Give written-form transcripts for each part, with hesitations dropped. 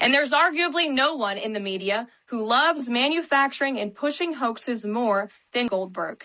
And there's arguably no one in the media who loves manufacturing and pushing hoaxes more than Goldberg.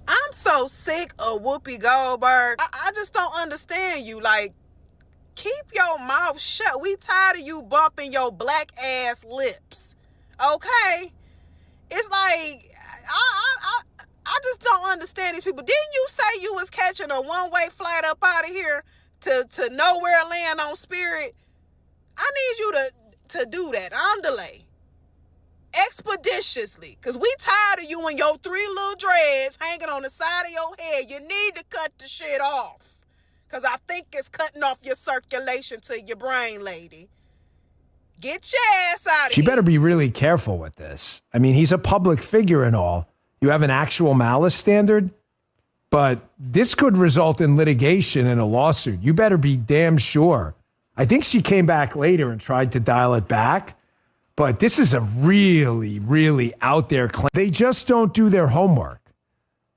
I'm so sick of Whoopi Goldberg. I just don't understand you. Like, keep your mouth shut. We tired of you bumping your black ass lips. Okay? It's like, I just don't understand these people. Didn't you say you was catching a one-way flight up out of here to nowhere land on Spirit? I need you to do that on delay. Expeditiously. Because we tired of you and your 3 little dreads hanging on the side of your head. You need to cut the shit off. Because I think it's cutting off your circulation to your brain, lady. Get your ass out of here. She better be really careful with this. I mean, he's a public figure and all. You have an actual malice standard, but this could result in litigation and a lawsuit. You better be damn sure. I think she came back later and tried to dial it back, but this is a really, really out there claim. They just don't do their homework.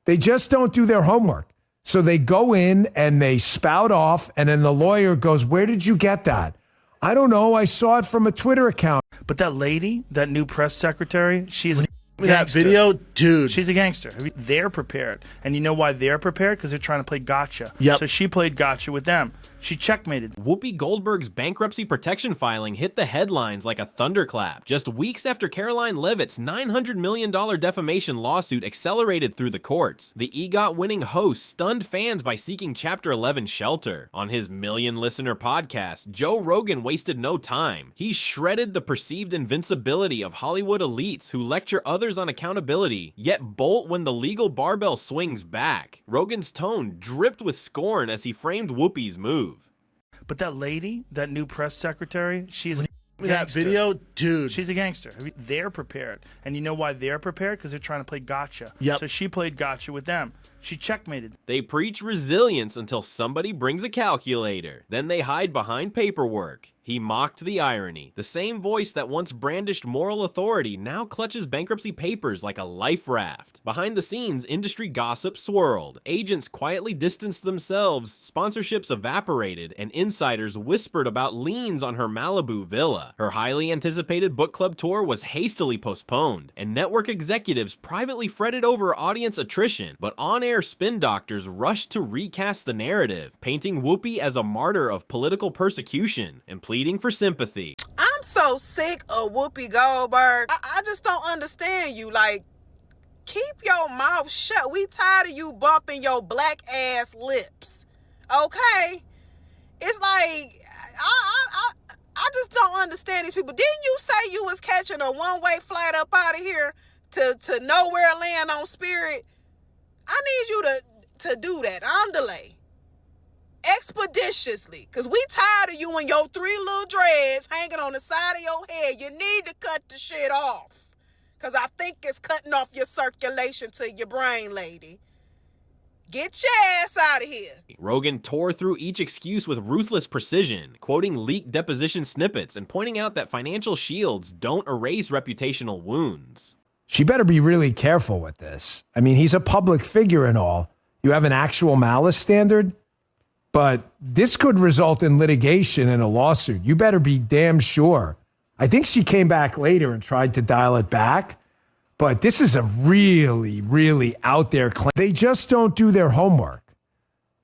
They just don't do their homework. So they go in and they spout off, and then the lawyer goes, "Where did you get that?" "I don't know. I saw it from a Twitter account." But that lady, that new press secretary, she's a That gangster. video, dude. She's a gangster. They're prepared. And you know why they're prepared? Because they're trying to play gotcha. Yep. So she played gotcha with them. She checkmated. Whoopi Goldberg's bankruptcy protection filing hit the headlines like a thunderclap. Just weeks after Caroline Leavitt's $900 million defamation lawsuit accelerated through the courts, the EGOT-winning host stunned fans by seeking Chapter 11 shelter. On his million-listener podcast, Joe Rogan wasted no time. He shredded the perceived invincibility of Hollywood elites who lecture others on accountability, yet bolt when the legal barbell swings back. Rogan's tone dripped with scorn as he framed Whoopi's move. But that lady, that new press secretary, she's a That gangster. video, dude. She's a gangster. They're prepared. And you know why they're prepared? Because they're trying to play gotcha. Yep. So she played gotcha with them. She checkmated. They preach resilience until somebody brings a calculator. Then they hide behind paperwork. He mocked the irony. The same voice that once brandished moral authority now clutches bankruptcy papers like a life raft. Behind the scenes, industry gossip swirled. Agents quietly distanced themselves, sponsorships evaporated, and insiders whispered about liens on her Malibu villa. Her highly anticipated book club tour was hastily postponed, and network executives privately fretted over audience attrition, but on-air spin doctors rushed to recast the narrative, painting Whoopi as a martyr of political persecution and pleading for sympathy. I'm so sick of Whoopi Goldberg. I just don't understand you. Like, keep your mouth shut. We tired of you bumping your black ass lips. Okay? It's like, I just don't understand these people. Didn't you say you was catching a one-way flight up out of here to nowhere land on Spirit? I need you to do that on delay. Expeditiously. Because we tired of you and your 3 little dreads hanging on the side of your head. You need to cut the shit off. Because I think it's cutting off your circulation to your brain, lady. Get your ass out of here. Rogan tore through each excuse with ruthless precision, quoting leaked deposition snippets and pointing out that financial shields don't erase reputational wounds. She better be really careful with this. I mean, he's a public figure and all. You have an actual malice standard, but this could result in litigation and a lawsuit. You better be damn sure. I think she came back later and tried to dial it back, but this is a really, really out there claim. They just don't do their homework.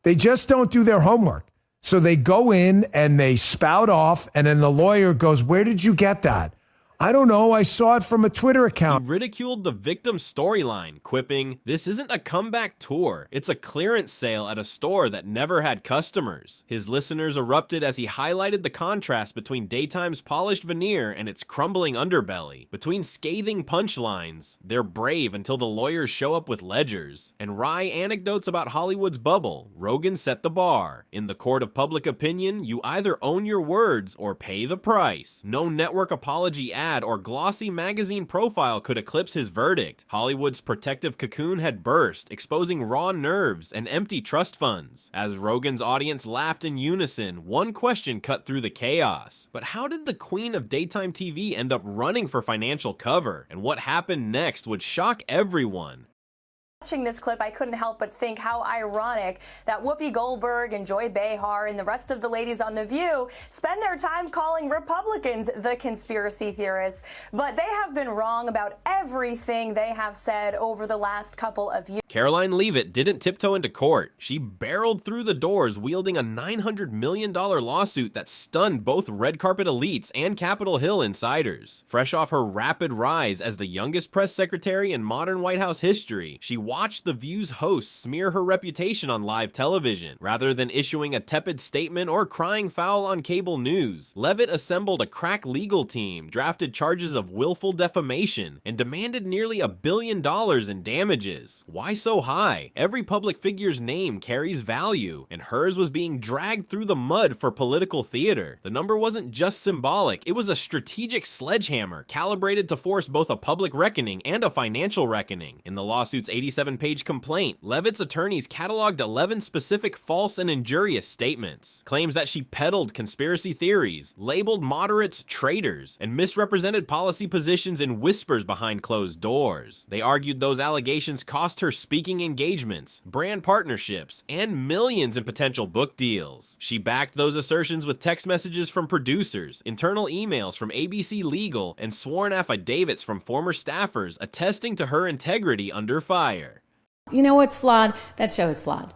They just don't do their homework. So they go in and they spout off, and then the lawyer goes, "Where did you get that?" "I don't know. I saw it from a Twitter account." He ridiculed the victim's storyline, quipping, "This isn't a comeback tour. It's a clearance sale at a store that never had customers." His listeners erupted as he highlighted the contrast between daytime's polished veneer and its crumbling underbelly. Between scathing punchlines, "They're brave until the lawyers show up with ledgers," and wry anecdotes about Hollywood's bubble, Rogan set the bar. In the court of public opinion, you either own your words or pay the price. No network apology ad or glossy magazine profile could eclipse his verdict. Hollywood's protective cocoon had burst, exposing raw nerves and empty trust funds. As Rogan's audience laughed in unison, one question cut through the chaos. But how did the queen of daytime TV end up running for financial cover? And what happened next would shock everyone. Watching this clip, I couldn't help but think how ironic that Whoopi Goldberg and Joy Behar and the rest of the ladies on The View spend their time calling Republicans the conspiracy theorists. But they have been wrong about everything they have said over the last couple of years. Caroline Leavitt didn't tiptoe into court. She barreled through the doors wielding a $900 million lawsuit that stunned both red carpet elites and Capitol Hill insiders. Fresh off her rapid rise as the youngest press secretary in modern White House history, she watched The View's hosts smear her reputation on live television. Rather than issuing a tepid statement or crying foul on cable news, Leavitt assembled a crack legal team, drafted charges of willful defamation, and demanded nearly $1 billion in damages. Why so high? Every public figure's name carries value, and hers was being dragged through the mud for political theater. The number wasn't just symbolic, it was a strategic sledgehammer calibrated to force both a public reckoning and a financial reckoning. In the lawsuit's 87-page complaint, Leavitt's attorneys cataloged 11 specific false and injurious statements. Claims that she peddled conspiracy theories, labeled moderates traitors, and misrepresented policy positions in whispers behind closed doors. They argued those allegations cost her speaking engagements, brand partnerships, and millions in potential book deals. She backed those assertions with text messages from producers, internal emails from ABC Legal, and sworn affidavits from former staffers attesting to her integrity under fire. You know what's flawed? That show is flawed.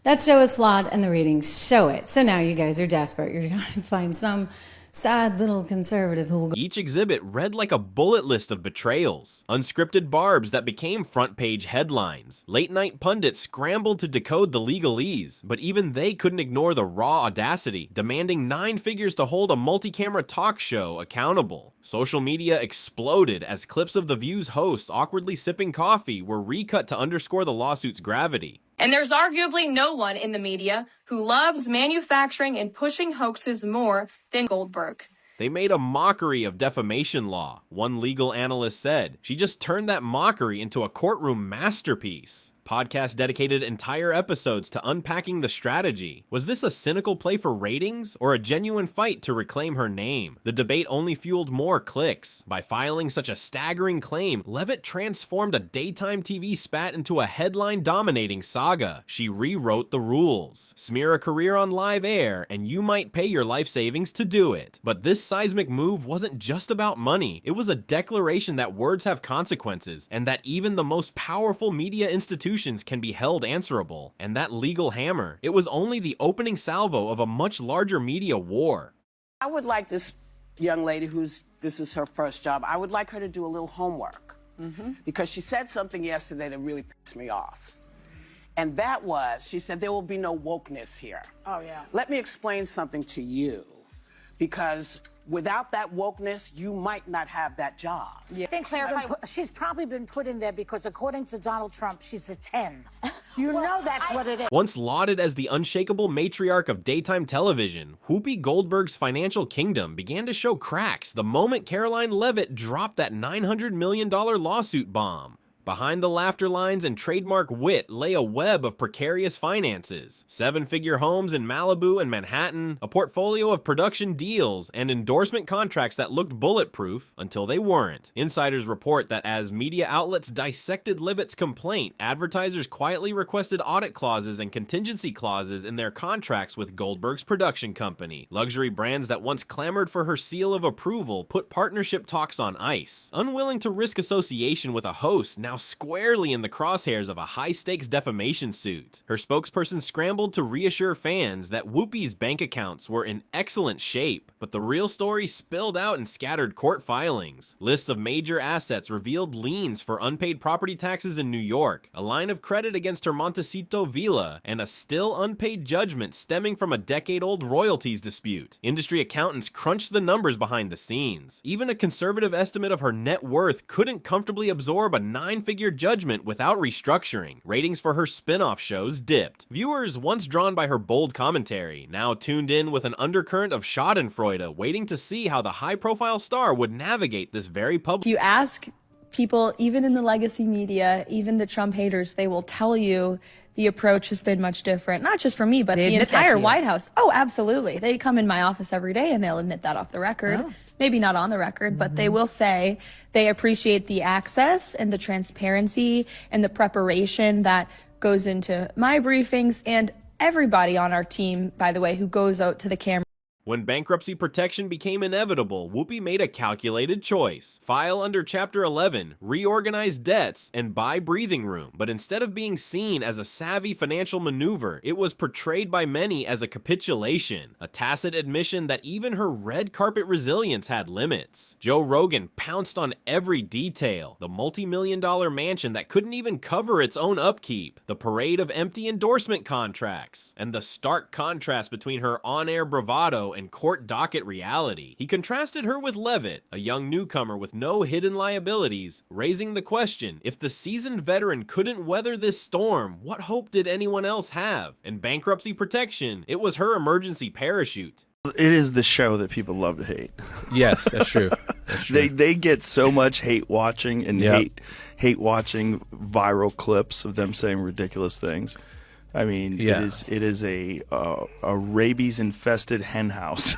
That show is flawed, and the ratings show it. So now you guys are desperate. You're going to find some sad little conservative who will go. Each exhibit read like a bullet list of betrayals, unscripted barbs that became front-page headlines. Late-night pundits scrambled to decode the legalese, but even they couldn't ignore the raw audacity, demanding 9 figures to hold a multi-camera talk show accountable. Social media exploded as clips of The View's hosts awkwardly sipping coffee were recut to underscore the lawsuit's gravity. And there's arguably no one in the media who loves manufacturing and pushing hoaxes more than Goldberg. They made a mockery of defamation law, one legal analyst said. She just turned that mockery into a courtroom masterpiece. Podcasts dedicated entire episodes to unpacking the strategy. Was this a cynical play for ratings or a genuine fight to reclaim her name? The debate only fueled more clicks. By filing such a staggering claim, Leavitt transformed a daytime TV spat into a headline-dominating saga. She rewrote the rules. Smear a career on live air, and you might pay your life savings to do it. But this seismic move wasn't just about money. It was a declaration that words have consequences, and that even the most powerful media institutions can be held answerable. And that legal hammer, it was only the opening salvo of a much larger media war. I would like this young lady this is her first job, I would like her to do a little homework. Because she said something yesterday that really pissed me off. And that was, she said, there will be no wokeness here. Oh, yeah. Let me explain something to you. Because without that wokeness, you might not have that job. I think she's probably been put in there because, according to Donald Trump, she's a 10. You know that's what it is. Once lauded as the unshakable matriarch of daytime television, Whoopi Goldberg's financial kingdom began to show cracks the moment Caroline Leavitt dropped that $900 million lawsuit bomb. Behind the laughter lines and trademark wit lay a web of precarious finances. 7-figure homes in Malibu and Manhattan, a portfolio of production deals, and endorsement contracts that looked bulletproof until they weren't. Insiders report that as media outlets dissected Leavitt's complaint, advertisers quietly requested audit clauses and contingency clauses in their contracts with Goldberg's production company. Luxury brands that once clamored for her seal of approval put partnership talks on ice. Unwilling to risk association with a host now squarely in the crosshairs of a high-stakes defamation suit. Her spokesperson scrambled to reassure fans that Whoopi's bank accounts were in excellent shape, but the real story spilled out in scattered court filings. Lists of major assets revealed liens for unpaid property taxes in New York, a line of credit against her Montecito villa, and a still unpaid judgment stemming from a decade-old royalties dispute. Industry accountants crunched the numbers behind the scenes. Even a conservative estimate of her net worth couldn't comfortably absorb a 9-figure judgment without restructuring. Ratings for her spin-off shows dipped. Viewers, once drawn by her bold commentary, now tuned in with an undercurrent of schadenfreude, waiting to see how the high-profile star would navigate this very public. If you ask people, even in the legacy media, even the Trump haters, they will tell you the approach has been much different. Not just for me, but the entire White House. Oh, absolutely. They come in my office every day and they'll admit that off the record. maybe not on the record, but they will say they appreciate the access and the transparency and the preparation that goes into my briefings, and everybody on our team, by the way, who goes out to the camera. When bankruptcy protection became inevitable, Whoopi made a calculated choice. File under Chapter 11, reorganize debts, and buy breathing room. But instead of being seen as a savvy financial maneuver, it was portrayed by many as a capitulation, a tacit admission that even her red carpet resilience had limits. Joe Rogan pounced on every detail: the multi-million-dollar mansion that couldn't even cover its own upkeep, the parade of empty endorsement contracts, and the stark contrast between her on-air bravado and court docket reality. He contrasted her with Levitt, a young newcomer with no hidden liabilities, raising the question, if the seasoned veteran couldn't weather this storm, what hope did anyone else have? In bankruptcy protection, it was her emergency parachute. It is the show that people love to hate. Yes, that's true. That's true. They get so much hate watching and hate watching viral clips of them saying ridiculous things. I mean, it is a rabies-infested hen house.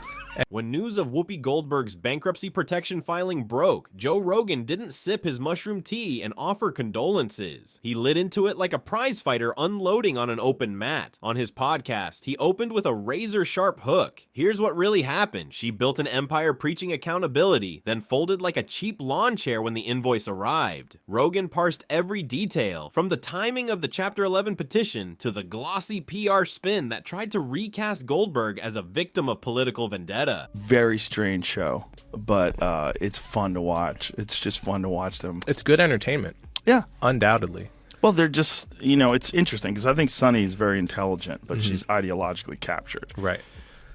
When news of Whoopi Goldberg's bankruptcy protection filing broke, Joe Rogan didn't sip his mushroom tea and offer condolences. He lit into it like a prizefighter unloading on an open mat. On his podcast, he opened with a razor-sharp hook. Here's what really happened. She built an empire preaching accountability, then folded like a cheap lawn chair when the invoice arrived. Rogan parsed every detail, from the timing of the Chapter 11 petition to the glossy PR spin that tried to recast Goldberg as a victim of political vendetta. Very strange show, but it's fun to watch. It's just fun to watch them. It's good entertainment. Yeah. Undoubtedly. Well, they're just, it's interesting because I think Sunny is very intelligent, but she's ideologically captured. Right.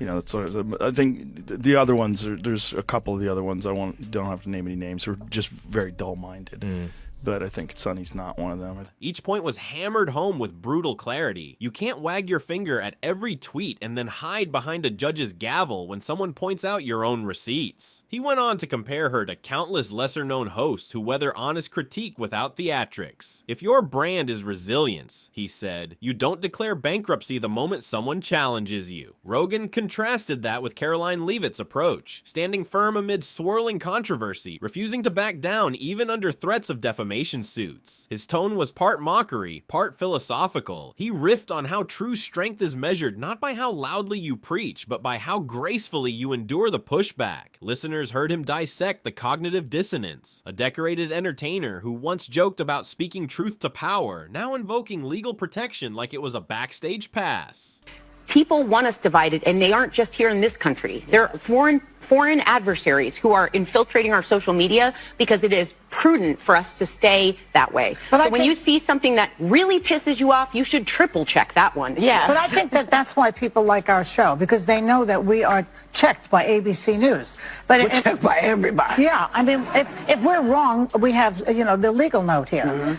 That's sort of, I think the other ones, there's a couple of the other ones, don't have to name any names, who are just very dull-minded. But I think Sonny's not one of them. Each point was hammered home with brutal clarity. You can't wag your finger at every tweet and then hide behind a judge's gavel when someone points out your own receipts. He went on to compare her to countless lesser-known hosts who weather honest critique without theatrics. If your brand is resilience, he said, you don't declare bankruptcy the moment someone challenges you. Rogan contrasted that with Caroline Leavitt's approach, standing firm amid swirling controversy, refusing to back down even under threats of defamation suits. His tone was part mockery, part philosophical. He riffed on how true strength is measured not by how loudly you preach, but by how gracefully you endure the pushback. Listeners heard him dissect the cognitive dissonance. A decorated entertainer who once joked about speaking truth to power, now invoking legal protection like it was a backstage pass. People want us divided, and they aren't just here in this country. They're foreign adversaries who are infiltrating our social media because it is prudent for us to stay that way. So when you see something that really pisses you off, you should triple check that one. Yeah. But I think that's why people like our show, because they know that we are checked by ABC News. But we're checked by everybody. Yeah. I mean, if we're wrong, we have, the legal note here.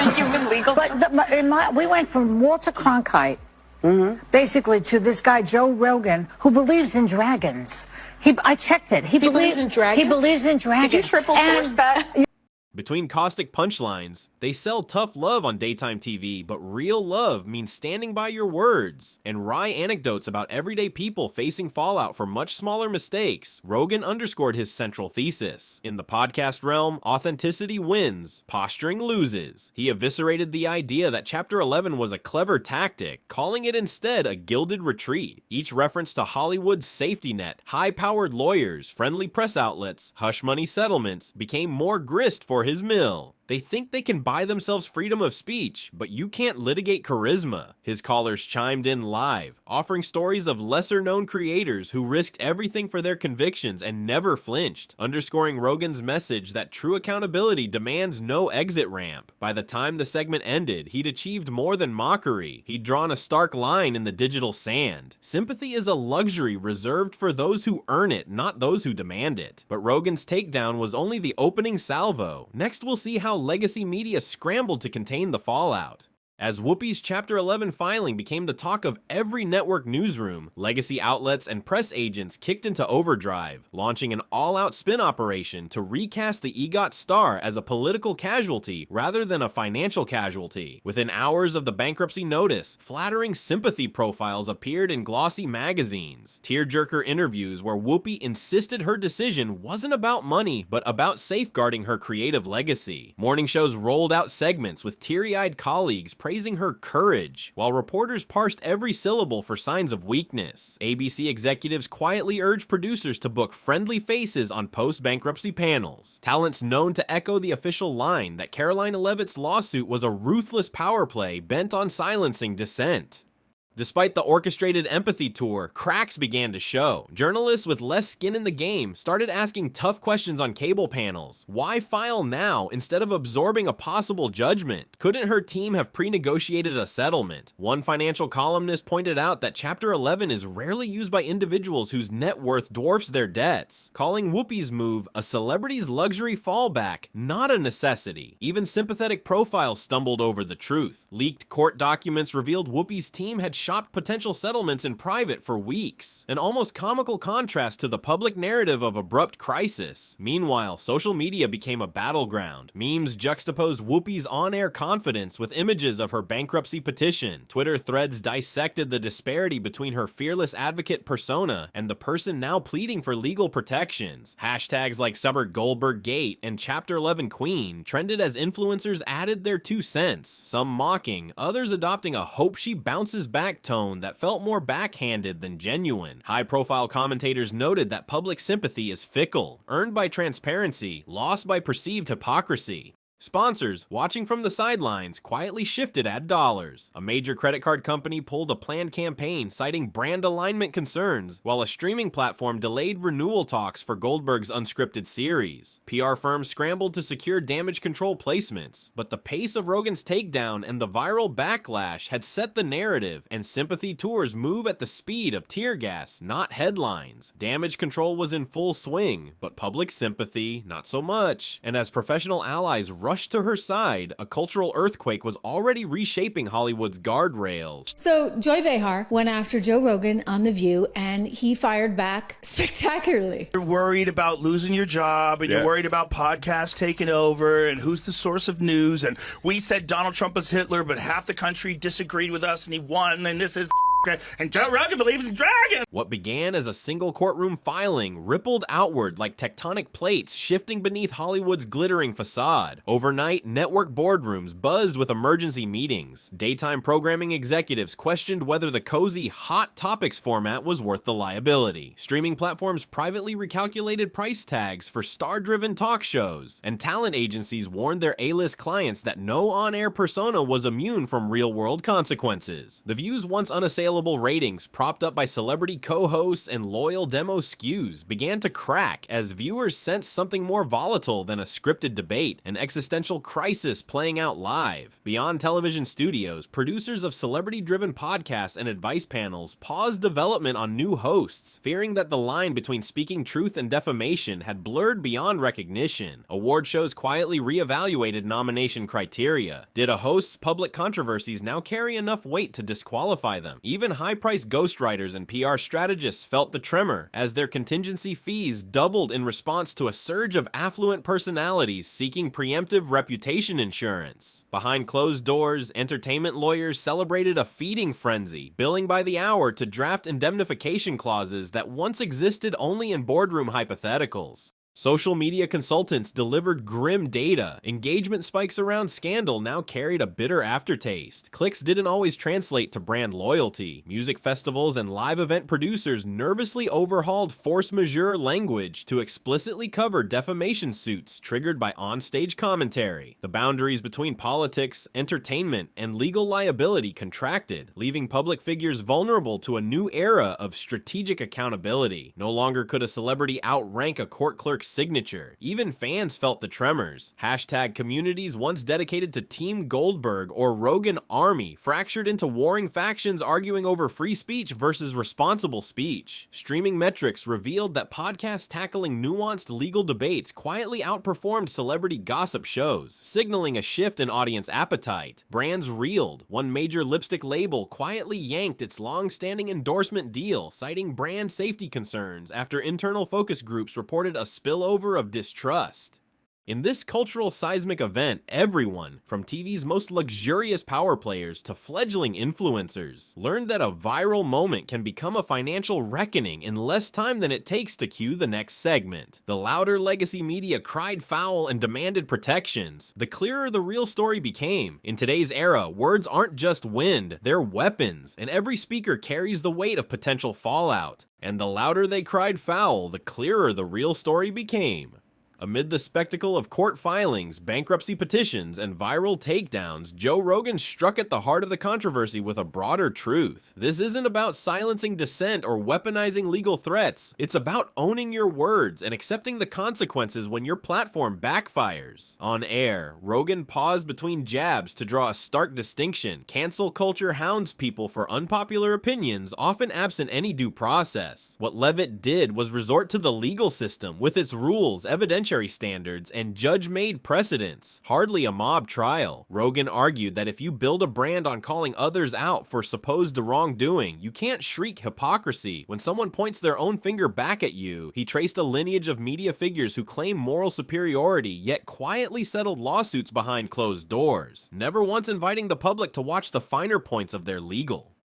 The human legal But we went from Walter Cronkite basically to this guy Joe Rogan, who believes in dragons. I checked it. He believes in dragons. He believes in dragons. Did you triple source that? Between caustic punchlines, they sell tough love on daytime TV, but real love means standing by your words. And wry anecdotes about everyday people facing fallout for much smaller mistakes, Rogan underscored his central thesis. In the podcast realm, authenticity wins, posturing loses. He eviscerated the idea that Chapter 11 was a clever tactic, calling it instead a gilded retreat. Each reference to Hollywood's safety net, high-powered lawyers, friendly press outlets, hush money settlements became more grist for his mill. They think they can buy themselves freedom of speech, but you can't litigate charisma. His callers chimed in live, offering stories of lesser-known creators who risked everything for their convictions and never flinched, underscoring Rogan's message that true accountability demands no exit ramp. By the time the segment ended, he'd achieved more than mockery. He'd drawn a stark line in the digital sand. Sympathy is a luxury reserved for those who earn it, not those who demand it. But Rogan's takedown was only the opening salvo. Next, we'll see how legacy media scrambled to contain the fallout. As Whoopi's Chapter 11 filing became the talk of every network newsroom, legacy outlets and press agents kicked into overdrive, launching an all-out spin operation to recast the EGOT star as a political casualty rather than a financial casualty. Within hours of the bankruptcy notice, flattering sympathy profiles appeared in glossy magazines, tearjerker interviews where Whoopi insisted her decision wasn't about money but about safeguarding her creative legacy. Morning shows rolled out segments with teary-eyed colleagues praising her courage, while reporters parsed every syllable for signs of weakness. ABC executives quietly urged producers to book friendly faces on post-bankruptcy panels. Talents known to echo the official line that Caroline Leavitt's lawsuit was a ruthless power play bent on silencing dissent. Despite the orchestrated empathy tour, cracks began to show. Journalists with less skin in the game started asking tough questions on cable panels. Why file now instead of absorbing a possible judgment? Couldn't her team have pre-negotiated a settlement? One financial columnist pointed out that Chapter 11 is rarely used by individuals whose net worth dwarfs their debts, calling Whoopi's move a celebrity's luxury fallback, not a necessity. Even sympathetic profiles stumbled over the truth. Leaked court documents revealed Whoopi's team had shopped potential settlements in private for weeks, an almost comical contrast to the public narrative of abrupt crisis. Meanwhile, social media became a battleground. Memes juxtaposed Whoopi's on-air confidence with images of her bankruptcy petition. Twitter threads dissected the disparity between her fearless advocate persona and the person now pleading for legal protections. Hashtags like Whoopi Goldberg Gate and Chapter 11 Queen trended as influencers added their 2 cents, some mocking, others adopting a hope she bounces back tone that felt more backhanded than genuine. High-profile commentators noted that public sympathy is fickle, earned by transparency, lost by perceived hypocrisy. Sponsors, watching from the sidelines, quietly shifted ad dollars. A major credit card company pulled a planned campaign citing brand alignment concerns, while a streaming platform delayed renewal talks for Goldberg's unscripted series. PR firms scrambled to secure damage control placements, but the pace of Rogan's takedown and the viral backlash had set the narrative, and sympathy tours move at the speed of tear gas, not headlines. Damage control was in full swing, but public sympathy, not so much. And as professional allies rushed to her side, a cultural earthquake was already reshaping Hollywood's guardrails. So Joy Behar went after Joe Rogan on The View, and he fired back spectacularly. You're worried about losing your job, and you're worried about podcasts taking over, and who's the source of news, and we said Donald Trump was Hitler, but half the country disagreed with us, and he won, and this is and Joe Rogan believes in dragons. What began as a single courtroom filing rippled outward like tectonic plates shifting beneath Hollywood's glittering facade. Overnight, network boardrooms buzzed with emergency meetings. Daytime programming executives questioned whether the cozy Hot Topics format was worth the liability. Streaming platforms privately recalculated price tags for star-driven talk shows, and talent agencies warned their A-list clients that no on-air persona was immune from real-world consequences. The View's once unassailable ratings, propped up by celebrity co-hosts and loyal demo skews, began to crack as viewers sensed something more volatile than a scripted debate, an existential crisis playing out live. Beyond television studios, producers of celebrity-driven podcasts and advice panels paused development on new hosts, fearing that the line between speaking truth and defamation had blurred beyond recognition. Award shows quietly reevaluated nomination criteria. Did a host's public controversies now carry enough weight to disqualify them? Even high-priced ghostwriters and PR strategists felt the tremor, as their contingency fees doubled in response to a surge of affluent personalities seeking preemptive reputation insurance. Behind closed doors, entertainment lawyers celebrated a feeding frenzy, billing by the hour to draft indemnification clauses that once existed only in boardroom hypotheticals. Social media consultants delivered grim data. Engagement spikes around scandal now carried a bitter aftertaste. Clicks didn't always translate to brand loyalty. Music festivals and live event producers nervously overhauled force majeure language to explicitly cover defamation suits triggered by onstage commentary. The boundaries between politics, entertainment, and legal liability contracted, leaving public figures vulnerable to a new era of strategic accountability. No longer could a celebrity outrank a court clerk network's signature. Even fans felt the tremors. Hashtag communities once dedicated to Team Goldberg or Rogan Army fractured into warring factions arguing over free speech versus responsible speech. Streaming metrics revealed that podcasts tackling nuanced legal debates quietly outperformed celebrity gossip shows, signaling a shift in audience appetite. Brands reeled. One major lipstick label quietly yanked its long-standing endorsement deal, citing brand safety concerns after internal focus groups reported a spillover of distrust. In this cultural seismic event, everyone, from TV's most luxurious power players to fledgling influencers, learned that a viral moment can become a financial reckoning in less time than it takes to cue the next segment. The louder legacy media cried foul and demanded protections. The clearer the real story became. In today's era, words aren't just wind, they're weapons, and every speaker carries the weight of potential fallout. And the louder they cried foul, the clearer the real story became. Amid the spectacle of court filings, bankruptcy petitions, and viral takedowns, Joe Rogan struck at the heart of the controversy with a broader truth. This isn't about silencing dissent or weaponizing legal threats. It's about owning your words and accepting the consequences when your platform backfires. On air, Rogan paused between jabs to draw a stark distinction. Cancel culture hounds people for unpopular opinions, often absent any due process. What Levitt did was resort to the legal system with its rules, evidentiary standards, and judge-made precedents. Hardly a mob trial. Rogan argued that if you build a brand on calling others out for supposed wrongdoing, you can't shriek hypocrisy. When someone points their own finger back at you, he traced a lineage of media figures who claim moral superiority, yet quietly settled lawsuits behind closed doors, never once inviting the public to watch the finer points of their legal.